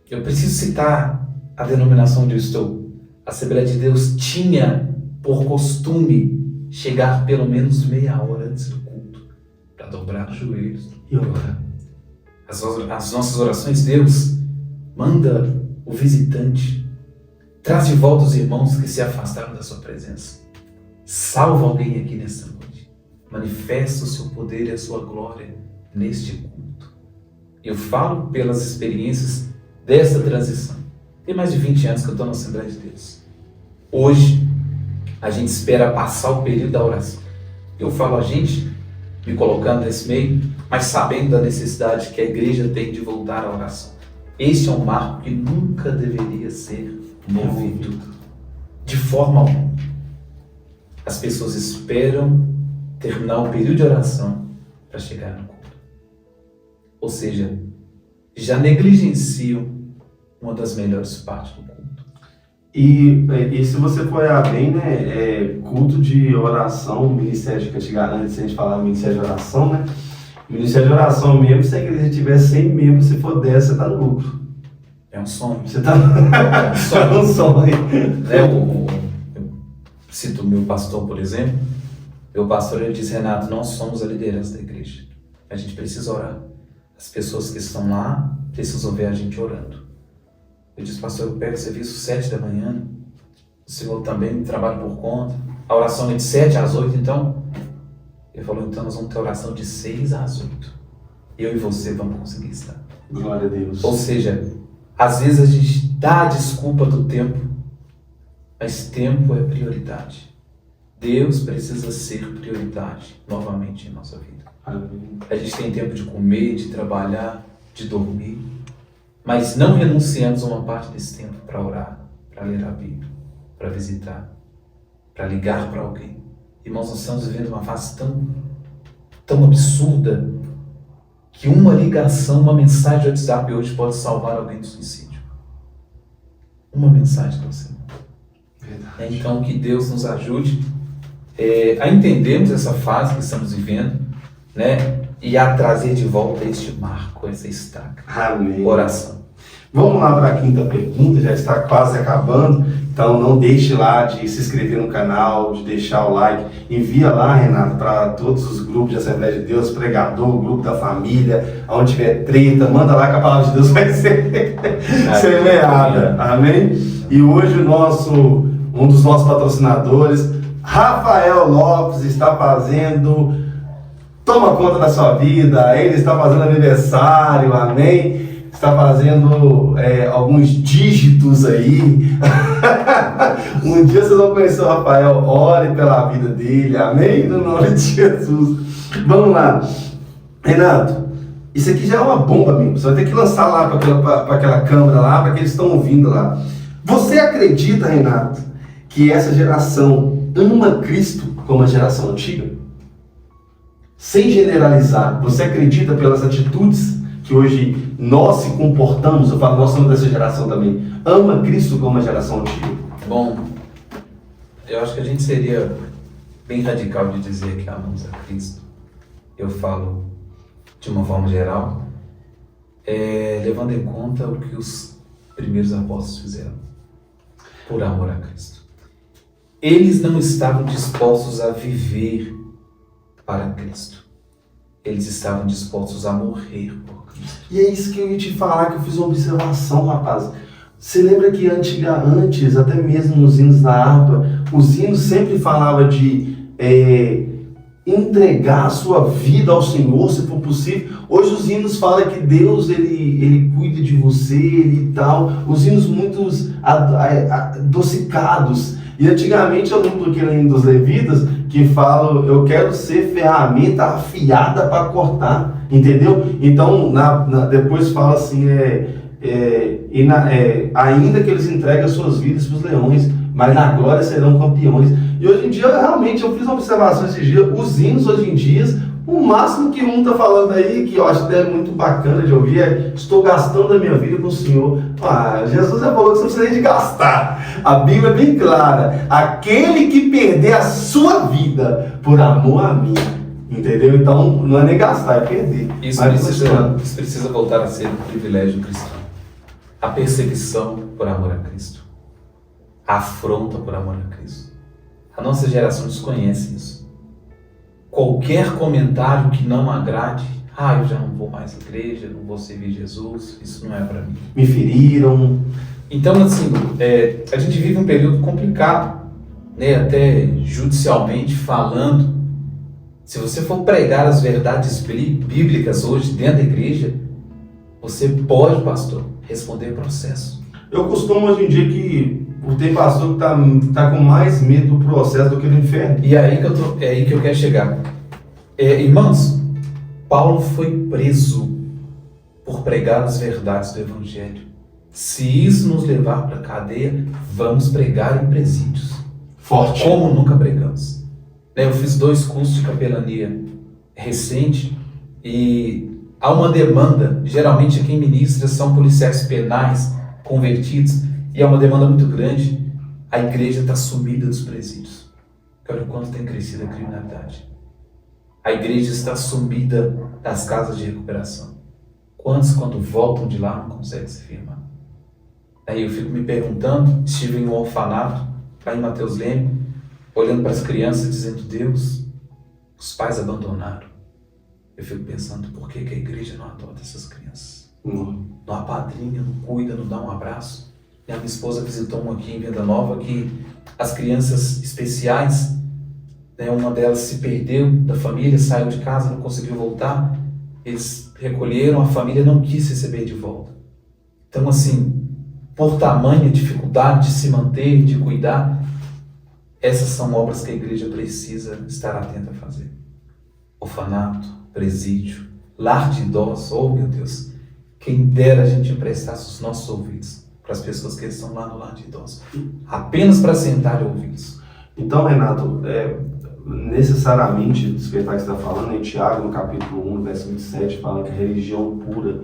Eu preciso citar a denominação onde eu estou. A Assembleia de Deus tinha por costume chegar pelo menos meia hora antes do culto para dobrar os joelhos e orar. As nossas orações, Deus manda o visitante, traz de volta os irmãos que se afastaram da sua presença. Salva alguém aqui nesta noite. Manifesta o seu poder e a sua glória neste culto. Eu falo pelas experiências dessa transição. Tem mais de 20 anos que eu estou na Assembleia de Deus. Hoje, a gente espera passar o período da oração. Eu falo a gente, me colocando nesse meio, mas sabendo da necessidade que a igreja tem de voltar à oração. Este é um marco que nunca deveria ser movido. De forma alguma. As pessoas esperam terminar o período de oração para chegar no culto. Ou seja, já negligenciam uma das melhores partes do culto.
E se você for olhar bem, né, culto de oração, ministério que antes a gente falava ministério de oração, né? Ministério de oração mesmo, se a igreja tiver 100 membros, se for 10, você está no lucro.
É um sonho.
Você está no sonho.
Eu cito o meu pastor, por exemplo. Meu pastor, ele diz: Renato, nós somos a liderança da igreja. A gente precisa orar. As pessoas que estão lá precisam ver a gente orando. Eu disse: pastor, eu pego o serviço 7 da manhã. O senhor também trabalha por conta. A oração é de 7 às 8, então... Ele falou: então nós vamos ter oração de 6 às 8. Eu e você vamos conseguir estar.
Glória a Deus.
Ou seja, às vezes a gente dá a desculpa do tempo, mas tempo é prioridade. Deus precisa ser prioridade novamente em nossa vida.
Amém.
A gente tem tempo de comer, de trabalhar, de dormir, mas não renunciamos a uma parte desse tempo para orar, para ler a Bíblia, para visitar, para ligar para alguém. Irmãos, nós estamos vivendo uma fase tão absurda que uma ligação, uma mensagem de WhatsApp hoje pode salvar alguém do suicídio. Uma mensagem do Senhor.
Verdade.
Então, que Deus nos ajude a entendermos essa fase que estamos vivendo, né? e a trazer de volta este marco, essa estaca.
Amém.
Oração.
Vamos lá para a quinta pergunta, já está quase acabando, então não deixe lá de se inscrever no canal, de deixar o like, envia lá, Renato, para todos os grupos de Assembleia de Deus, pregador, grupo da família, onde tiver treta, manda lá que a palavra de Deus vai ser semeada, amém? E hoje um dos nossos patrocinadores, Rafael Lopes, está fazendo, toma conta da sua vida, ele está fazendo aniversário, amém? Está fazendo alguns dígitos aí. Um dia vocês vão conhecer o Rafael, ore pela vida dele, amém? No nome de Jesus. Vamos lá. Renato, isso aqui já é uma bomba, amigo. Você vai ter que lançar lá para aquela câmera lá, para que eles estão ouvindo lá. Você acredita, Renato, que essa geração ama Cristo como a geração antiga? Sem generalizar, você acredita pelas atitudes que hoje nós se comportamos, eu falo, nós somos dessa geração também, ama Cristo como a geração antiga?
Bom, eu acho que a gente seria bem radical de dizer que amamos a Cristo. Eu falo de uma forma geral, levando em conta o que os primeiros apóstolos fizeram por amor a Cristo. Eles não estavam dispostos a viver para Cristo. Eles estavam dispostos a morrer por Cristo.
E é isso que eu ia te falar, que eu fiz uma observação, rapaz. Você lembra que antes, até mesmo nos hinos da harpa, os hinos sempre falavam de entregar a sua vida ao Senhor, se for possível. Hoje os hinos falam que Deus, ele cuida de você e tal. Os hinos muito adocicados. E antigamente eu lembro daquele hino dos levitas que fala, eu quero ser ferramenta afiada para cortar, entendeu? Então depois fala assim, ainda que eles entreguem as suas vidas para os leões, mas na glória serão campeões. E hoje em dia, realmente, eu fiz uma observação esses dias, os hinos hoje em dia, o máximo que um está falando aí, que eu acho até muito bacana de ouvir, é: estou gastando a minha vida com o Senhor. Jesus já falou que você não precisa nem de gastar. A Bíblia é bem clara: aquele que perder a sua vida por amor a mim, entendeu? Então, não é nem gastar, é perder.
Isso precisa voltar a ser um privilégio cristão. A perseguição por amor a Cristo. A afronta por amor a Cristo. A nossa geração desconhece isso. Qualquer comentário que não agrade, eu já não vou mais à igreja, não vou servir Jesus, isso não é para mim.
Me feriram.
Então, assim, a gente vive um período complicado, né? Até judicialmente falando. Se você for pregar as verdades bíblicas hoje dentro da igreja, você pode, pastor, responder processo.
Eu costumo hoje em dia que tem pastor que tá com mais medo do processo do que do inferno.
E é aí que eu quero chegar. Irmãos, Paulo foi preso por pregar as verdades do Evangelho. Se isso nos levar para a cadeia, vamos pregar em presídios.
Forte.
Como nunca pregamos. Eu fiz 2 cursos de capelania recente e há uma demanda. Geralmente quem ministra são policiais penais convertidos e é uma demanda muito grande. A igreja está sumida dos presídios. Olha o quanto tem crescido a criminalidade. A igreja está sumida das casas de recuperação. Quantos, quando voltam de lá, não conseguem se firmar? Aí eu fico me perguntando, estive em um orfanato, lá em Mateus Leme, olhando para as crianças, dizendo: Deus, os pais abandonaram. Eu fico pensando, por que a igreja não adota essas crianças? Não apadrinha, não cuida, não dá um abraço. E a minha esposa visitou uma aqui em Venda Nova, que as crianças especiais, uma delas se perdeu da família, saiu de casa, não conseguiu voltar. Eles recolheram, a família não quis receber de volta. Então, assim, por tamanha dificuldade de se manter, de cuidar, essas são obras que a igreja precisa estar atenta a fazer. Orfanato, presídio, lar de idosos, oh meu Deus, quem dera a gente emprestasse os nossos ouvidos para as pessoas que estão lá no lar de idosos, apenas para sentar e ouvi-los.
Então, Renato, necessariamente, despertar que você está falando, em Tiago, no capítulo 1, verso 27, fala que a religião pura,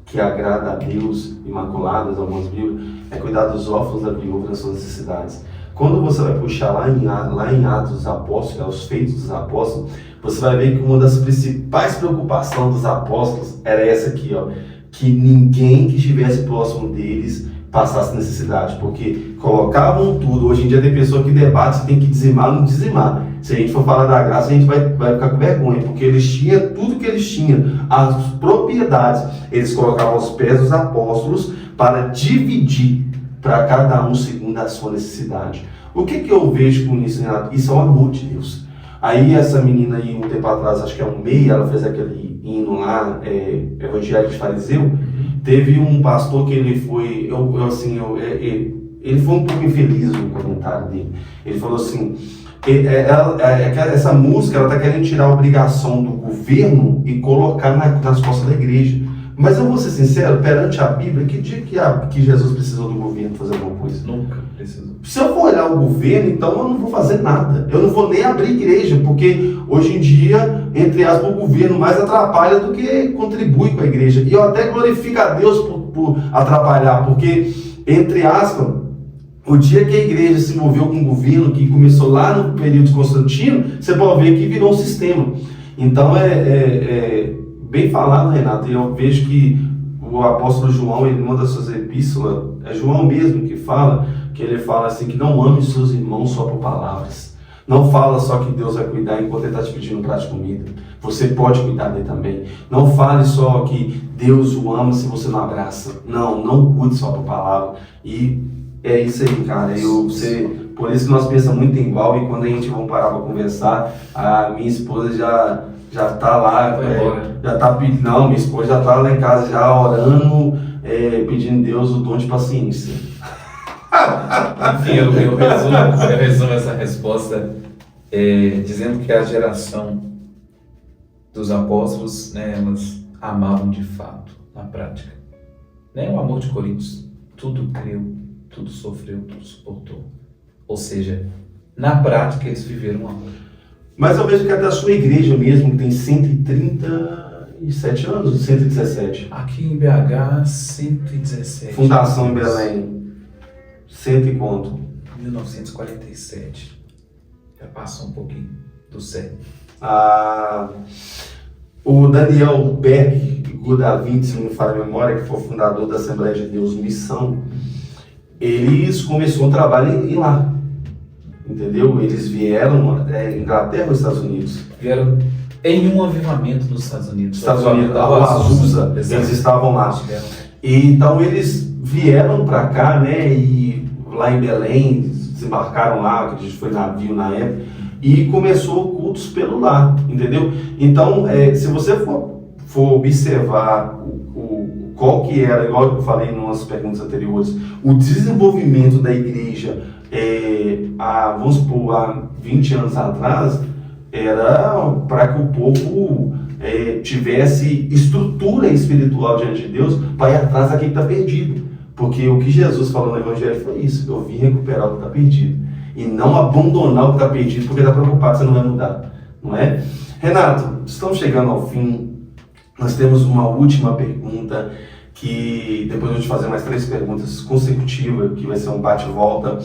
que agrada a Deus, imaculadas, algumas Bíblias, é cuidar dos órfãos da viúva nas suas necessidades. Quando você vai puxar lá em Atos dos Apóstolos, os Feitos dos Apóstolos, você vai ver que uma das principais preocupações dos apóstolos era essa aqui, ó, que ninguém que estivesse próximo deles passasse necessidade, porque colocavam tudo. Hoje em dia tem pessoa que debate se tem que dizimar ou não dizimar. Se a gente for falar da graça, a gente vai ficar com vergonha, porque eles tinham tudo que eles tinham, as propriedades, eles colocavam aos pés dos apóstolos para dividir para cada um segundo a sua necessidade. O que eu vejo com isso, Renato? Isso é o amor de Deus. Aí essa menina aí, um tempo atrás, acho que é um mês, ela fez aquele hino lá, Evangelho de Fariseu. Teve um pastor que ele foi, ele foi um pouco infeliz no comentário dele. Ele falou assim, essa música, ela está querendo tirar a obrigação do governo e colocar nas costas da igreja. Mas eu vou ser sincero, perante a Bíblia, que dia que Jesus precisou do governo fazer alguma coisa?
Nunca precisou.
Se eu for olhar o governo, então eu não vou fazer nada. Eu não vou nem abrir igreja, porque hoje em dia, entre aspas, o governo mais atrapalha do que contribui com a igreja. E eu até glorifico a Deus por atrapalhar, porque, entre aspas, o dia que a igreja se envolveu com o governo, que começou lá no período de Constantino, você pode ver que virou um sistema. Então, bem falado, Renato, e eu vejo que o apóstolo João, em uma das suas epístolas, é João mesmo que ele fala assim, que não ame seus irmãos só por palavras. Não fala só que Deus vai cuidar enquanto ele está te pedindo um prato de comida. Você pode cuidar dele também. Não fale só que Deus o ama se você não abraça. Não cuide só por palavra. E é isso aí, cara. Por isso que nós pensamos muito igual, e quando a gente vai parar para conversar, a minha esposa já tá lá, já tá pedindo, não, minha esposa já tá lá em casa já orando, pedindo a Deus o dom de paciência.
Enfim, eu resumo essa resposta dizendo que a geração dos apóstolos, né, elas amavam de fato, na prática. Né, o amor de Coríntios, tudo creu, tudo sofreu, tudo suportou. Ou seja, na prática eles viveram o amor.
Mas eu vejo que até a sua igreja mesmo, que tem 137 anos, 117.
Aqui em BH, 117.
Fundação em Belém, 100 e quanto?
1947. Já passou um pouquinho do século.
O Daniel Berg Gudavin, se não me falha a memória, que foi o fundador da Assembleia de Deus Missão, eles começaram um trabalho em lá. Entendeu? Eles vieram Inglaterra ou Estados Unidos?
Vieram em um avivamento nos Estados Unidos.
Estados Unidos, a Rua Azusa, eles estavam lá. E, então eles vieram para cá, né? E lá em Belém, desembarcaram lá, que a gente foi navio na época, e começou cultos pelo lar, entendeu? Então, se você for observar qual que era, igual eu falei nas perguntas anteriores, o desenvolvimento da igreja vamos supor, há 20 anos atrás, era para que o povo tivesse estrutura espiritual diante de Deus para ir atrás daquele que está perdido. Porque o que Jesus falou no Evangelho foi isso: eu vim recuperar o que está perdido e não abandonar o que está perdido porque está preocupado que você não vai mudar, não é? Renato, estamos chegando ao fim. Nós temos uma última pergunta, que depois eu vou te fazer mais 3 perguntas consecutivas, que vai ser um bate-volta.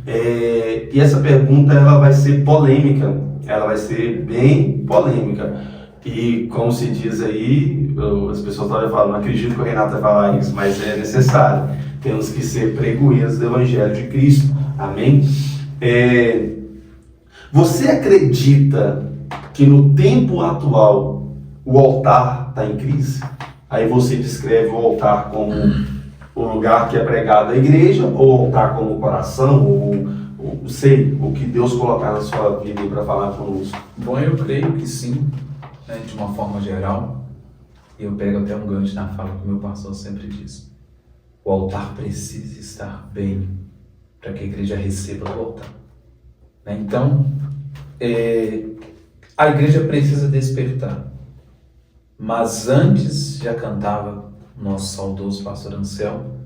E essa pergunta ela vai ser polêmica, ela vai ser bem polêmica. E como se diz aí, as pessoas podem falar, não acredito que o Renato vai falar isso, mas é necessário. Temos que ser pregoeiros do Evangelho de Cristo. Amém? Você acredita que no tempo atual o altar está em crise? Aí você descreve o altar como o lugar que é pregado à igreja, ou o altar como o coração, ou o que Deus colocar na sua vida para falar conosco.
Bom, eu creio que sim, né, de uma forma geral. Eu pego até um gancho na fala que o meu pastor sempre diz. O altar precisa estar bem para que a igreja receba do altar. Né? Então, a igreja precisa despertar. Mas antes já cantava o nosso saudoso pastor Anselmo,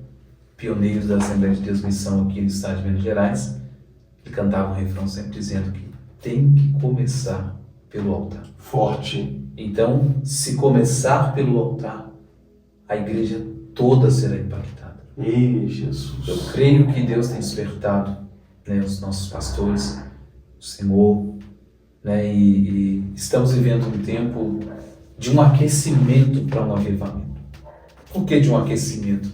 pioneiro da Assembleia de Deus Missão aqui no estado de Minas Gerais, ele cantava um refrão sempre dizendo que tem que começar pelo altar.
Forte.
Então, se começar pelo altar, a igreja toda será impactada.
Ei, Jesus.
Eu creio que Deus tem despertado né, os nossos pastores, o Senhor, né, e estamos vivendo um tempo de um aquecimento para um avivamento. Por que de um aquecimento?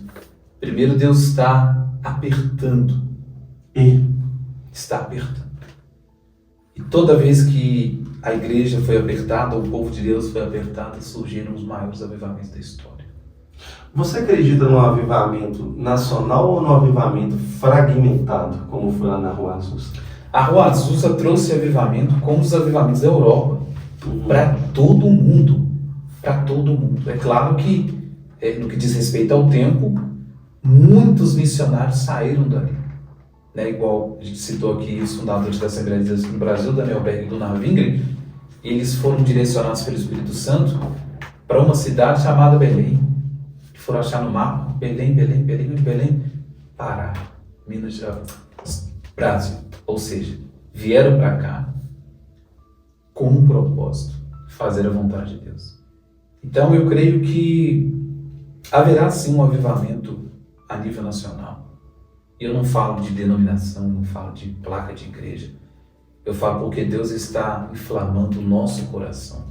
Primeiro, Deus está apertando. Está apertando. E toda vez que a igreja foi apertada, o povo de Deus foi apertado, surgiram os maiores avivamentos da história.
Você acredita no avivamento nacional ou no avivamento fragmentado, como foi lá na Rua Azusa?
A Rua Azusa trouxe avivamento como os avivamentos da Europa, para todo mundo. Para todo mundo. É claro que, no que diz respeito ao tempo, muitos missionários saíram dali. Né? Igual a gente citou aqui os fundadores da Assembleia de Deus no Brasil, Daniel Berg e Gunnar Wingren, eles foram direcionados pelo Espírito Santo para uma cidade chamada Belém. Foram achar no mapa, Belém, Pará, Minas Gerais, Brasil. Ou seja, vieram para cá com um propósito, fazer a vontade de Deus. Então eu creio que haverá sim um avivamento a nível nacional. E eu não falo de denominação, não falo de placa de igreja. Eu falo porque Deus está inflamando o nosso coração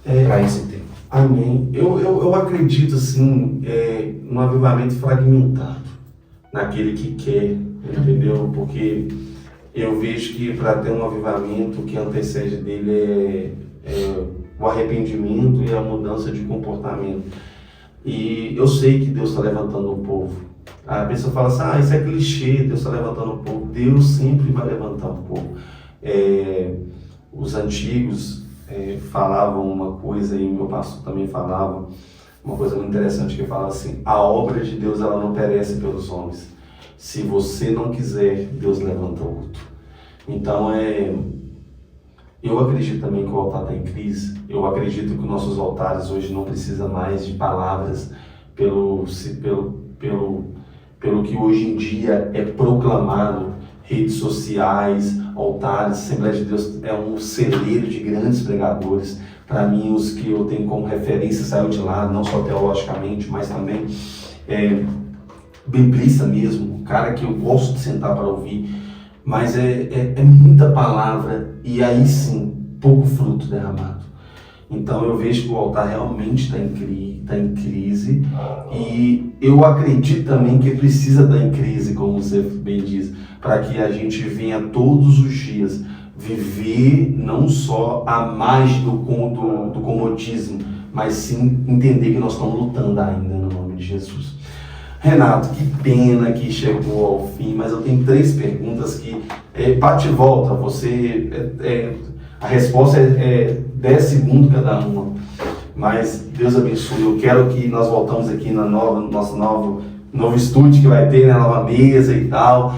para esse tempo.
Amém. Eu acredito assim, no avivamento fragmentado, naquele que quer, entendeu? Porque eu vejo que para ter um avivamento, o que antecede dele é o arrependimento e a mudança de comportamento. E eu sei que Deus está levantando um povo. A pessoa fala assim, isso é clichê, Deus está levantando um povo. Deus sempre vai levantar um povo. Os antigos falavam uma coisa, e meu pastor também falava, uma coisa muito interessante, que fala assim, a obra de Deus ela não perece pelos homens. Se você não quiser, Deus levanta outro. Então, eu acredito também que o altar está em crise. Eu acredito que nossos altares hoje não precisam mais de palavras pelo que hoje em dia é proclamado, redes sociais, altares. Assembleia de Deus é um celeiro de grandes pregadores. Para mim, os que eu tenho como referência saiu de lá, não só teologicamente, mas também biblista mesmo, cara que eu gosto de sentar para ouvir. Mas é muita palavra e aí sim, pouco fruto derramado. Então eu vejo que o altar realmente está em crise, e eu acredito também que precisa estar em crise, como você bem diz, para que a gente venha todos os dias viver não só a margem do comodismo, mas sim entender que nós estamos lutando ainda no nome de Jesus. Renato, que pena que chegou ao fim, mas eu tenho 3 perguntas que bate e volta. A resposta é 10 segundos cada uma. Mas Deus abençoe. Eu quero que nós voltamos aqui no nosso novo estúdio que vai ter, né, nova mesa e tal.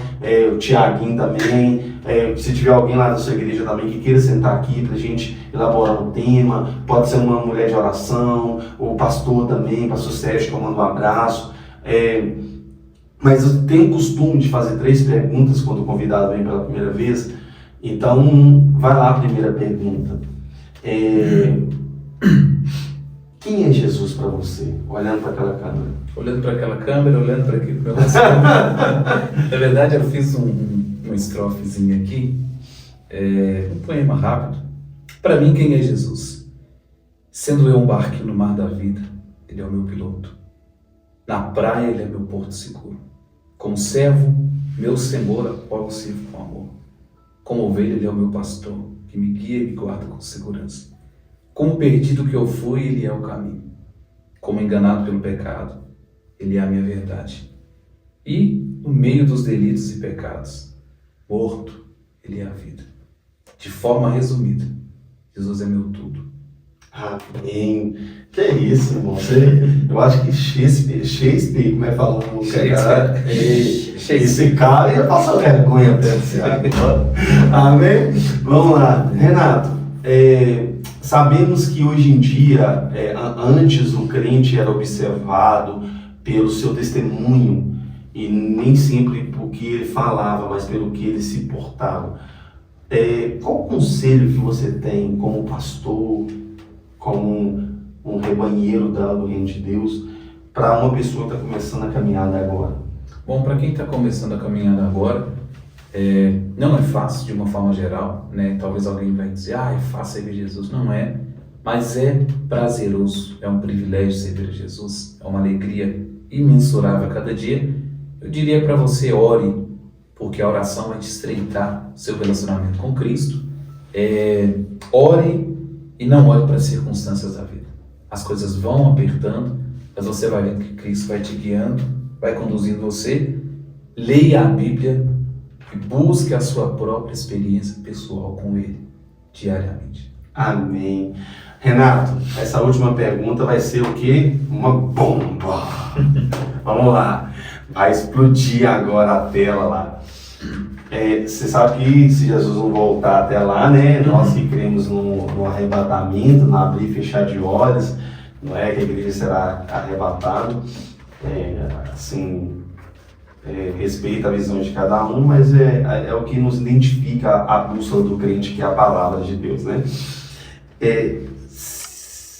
O Tiaguinho também. Se tiver alguém lá da sua igreja também que queira sentar aqui para a gente elaborar um tema, pode ser uma mulher de oração, o pastor também, pastor Sérgio, que eu mando um abraço. Mas eu tenho o costume de fazer 3 perguntas quando o convidado vem pela primeira vez. Então, vai lá a primeira pergunta. Quem é Jesus para você? Olhando para aquela câmera.
Olhando para aquela câmera, olhando para aquele meu Na verdade, eu fiz uma estrofezinha aqui, um poema rápido. Para mim, quem é Jesus? Sendo eu um barquinho no mar da vida, Ele é o meu piloto. Na praia, Ele é meu porto seguro. Como servo, meu senhor, a qual eu sirvo com amor. Como ovelha, Ele é o meu pastor, que me guia e me guarda com segurança. Como perdido que eu fui, Ele é o caminho. Como enganado pelo pecado, Ele é a minha verdade. E, no meio dos delitos e pecados, morto, Ele é a vida. De forma resumida, Jesus é meu tudo.
Amém. Que é isso, irmão? Eu acho que Shakespeare, como é falando, esse cara ia passar vergonha até esse agora. Amém? Vamos lá. Renato, sabemos que hoje em dia, antes o crente era observado pelo seu testemunho, e nem sempre por que ele falava, mas pelo que ele se portava. Qual o conselho que você tem como pastor, como um rebanheiro do reino de Deus, para uma pessoa que está começando a caminhada agora?
Bom, para quem está começando a caminhada agora, Não é fácil de uma forma geral, né? Talvez alguém vai dizer, é fácil servir Jesus. Não é, mas é prazeroso, é um privilégio servir a Jesus, é uma alegria imensurável a cada dia. Eu diria para você, ore, porque a oração vai te estreitar o seu relacionamento com Cristo. Ore e não olhe para as circunstâncias da vida. As coisas vão apertando, mas você vai vendo que Cristo vai te guiando, vai conduzindo você. Leia a Bíblia e busque a sua própria experiência pessoal com Ele, diariamente.
Amém. Renato, essa última pergunta vai ser o quê? Uma bomba. Vamos lá. Vai explodir agora a tela lá. Você sabe que se Jesus não voltar até lá, né? Nós que cremos no arrebatamento, no abrir e fechar de olhos, não é que a igreja será arrebatada. Respeita a visão de cada um, mas é o que nos identifica a bússola do crente, que é a palavra de Deus, né?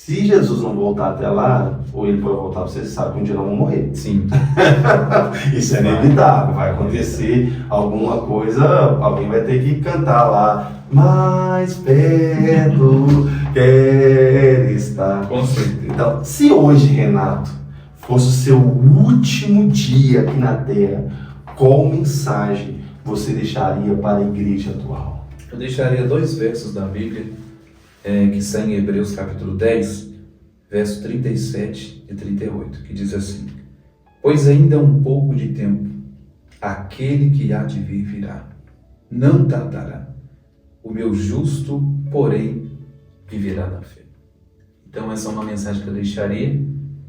Se Jesus não voltar até lá, ou ele pode voltar, você sabe que um dia nós vamos morrer.
Sim.
Isso é inevitável, vai acontecer alguma coisa, alguém vai ter que cantar lá, mais perto quer estar.
Com certeza.
Então, se hoje, Renato, fosse o seu último dia aqui na Terra, qual mensagem você deixaria para a igreja atual?
Eu deixaria 2 versos da Bíblia, que está em Hebreus capítulo 10, verso 37 e 38, que diz assim: pois ainda um pouco de tempo, aquele que há de vir virá, não tardará. O meu justo, porém, viverá da fé. Então essa é uma mensagem que eu deixaria,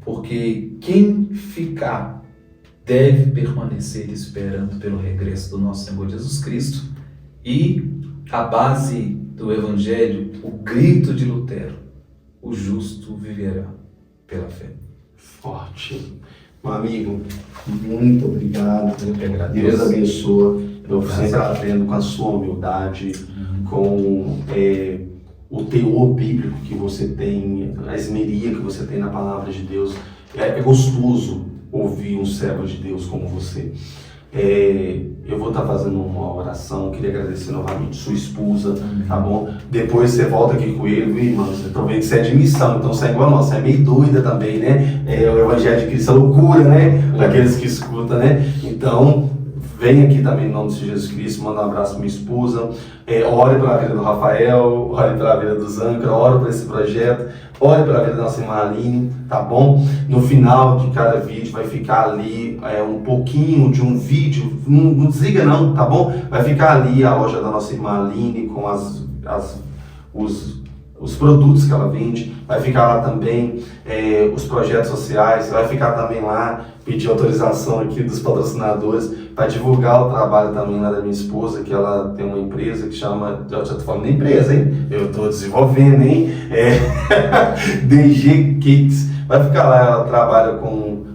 porque quem ficar deve permanecer esperando pelo regresso do nosso Senhor Jesus Cristo. E a base do Evangelho, o grito de Lutero: o justo viverá pela fé.
Forte. Meu amigo, muito obrigado.
Eu que agradeço.
Deus abençoe. Eu sempre aprendo com a sua humildade, com o teor bíblico que você tem, a esmeria que você tem na palavra de Deus. É gostoso ouvir um servo de Deus como você. Eu vou estar fazendo uma oração, queria agradecer novamente sua esposa, tá bom? Depois você volta aqui com ele, viu, irmão? Eu tô vendo que você é de missão, então você é igual a nós, você é meio doida também, né? O Evangelho de Cristo é loucura, né? Para aqueles que escutam, né? Então, vem aqui também em nome de Jesus Cristo, manda um abraço para minha esposa, ore pela vida do Rafael, ore pela vida do Zancra, ore por esse projeto, ore pela vida da nossa irmã Aline, tá bom? No final de cada vídeo vai ficar ali um pouquinho de um vídeo, não desliga não, tá bom? Vai ficar ali a loja da nossa irmã Aline com os produtos que ela vende, vai ficar lá também os projetos sociais, vai ficar também lá, pedir autorização aqui dos patrocinadores para divulgar o trabalho também lá da minha esposa, que ela tem uma empresa que chama, eu já tô falando da empresa, hein? Eu tô desenvolvendo, hein? DG Cakes, vai ficar lá, ela trabalha com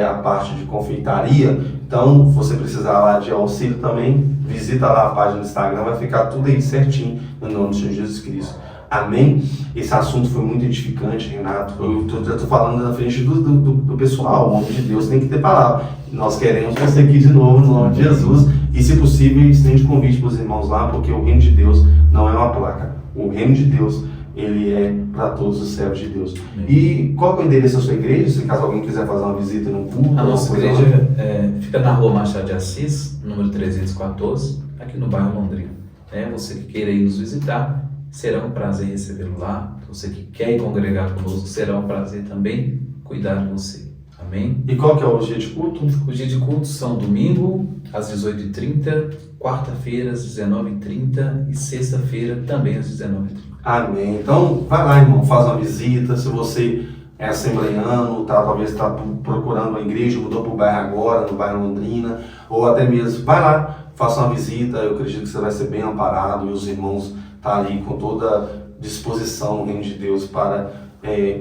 a parte de confeitaria, então você precisar lá de auxílio também, visita lá a página do Instagram, vai ficar tudo aí certinho, no nome do Senhor Jesus Cristo. Amém? Esse assunto foi muito edificante, Renato. Eu já estou falando na frente do pessoal. O homem de Deus tem que ter palavra. Nós queremos você aqui de novo, no nome de Jesus. E, se possível, estende convite para os irmãos lá, porque o reino de Deus não é uma placa. O reino de Deus, ele é para todos os servos de Deus. Amém. E qual é o endereço da sua igreja? Se caso alguém quiser fazer uma visita num culto.
A nossa igreja fica na rua Machado de Assis, número 314, aqui no bairro Londrina. Você que queira ir nos visitar, será um prazer recebê-lo lá. Você que quer ir congregar conosco, será um prazer também cuidar de você. Amém?
E qual que é o dia de culto?
Os dias de culto são domingo, às 18h30, quarta-feira, às 19h30 e sexta-feira, também às 19h30.
Amém. Então, vai lá, irmão, faz uma visita. Se você é assembleiano, talvez está procurando uma igreja, mudou para o bairro agora, no bairro Londrina, ou até mesmo, vai lá, faça uma visita. Eu acredito que você vai ser bem amparado e os irmãos está ali com toda disposição no reino de Deus para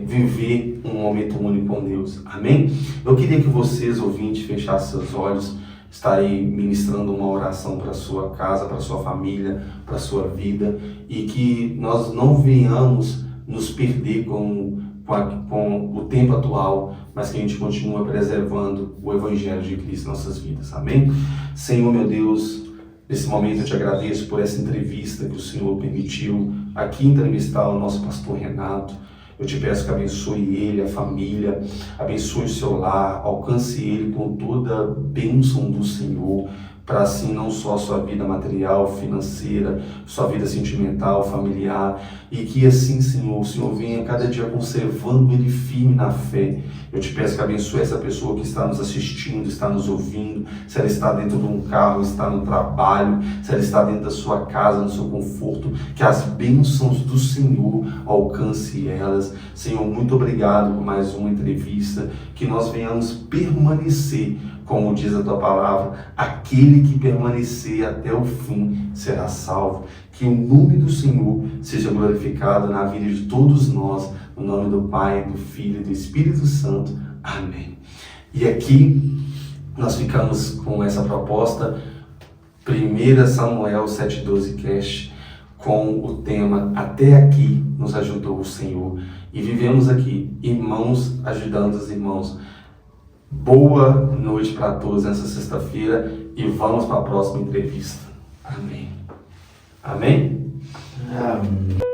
viver um momento único com Deus. Amém? Eu queria que vocês, ouvintes, fechassem seus olhos, estarem ministrando uma oração para a sua casa, para a sua família, para a sua vida, e que nós não venhamos nos perder com o tempo atual, mas que a gente continue preservando o Evangelho de Cristo em nossas vidas. Amém? Senhor, meu Deus, Nesse momento eu te agradeço por essa entrevista que o Senhor permitiu aqui entrevistar o nosso pastor Renato. Eu te peço que abençoe ele, a família, abençoe o seu lar, alcance ele com toda a bênção do Senhor, para assim não só a sua vida material, financeira, sua vida sentimental, familiar, e que assim, Senhor, o Senhor venha cada dia conservando ele firme na fé. Eu te peço que abençoe essa pessoa que está nos assistindo, está nos ouvindo, se ela está dentro de um carro, está no trabalho, se ela está dentro da sua casa, no seu conforto, que as bênçãos do Senhor alcance elas. Senhor, muito obrigado por mais uma entrevista, que nós venhamos permanecer, como diz a tua palavra, aquele que permanecer até o fim será salvo. Que o nome do Senhor seja glorificado na vida de todos nós, no nome do Pai, do Filho e do Espírito Santo. Amém. E aqui nós ficamos com essa proposta, 1 Samuel 7,12 Cast, com o tema Até Aqui Nos Ajudou o Senhor. E vivemos aqui, irmãos ajudando os irmãos. Boa noite para todos nessa sexta-feira e vamos para a próxima entrevista. Amém. Amém?
Amém.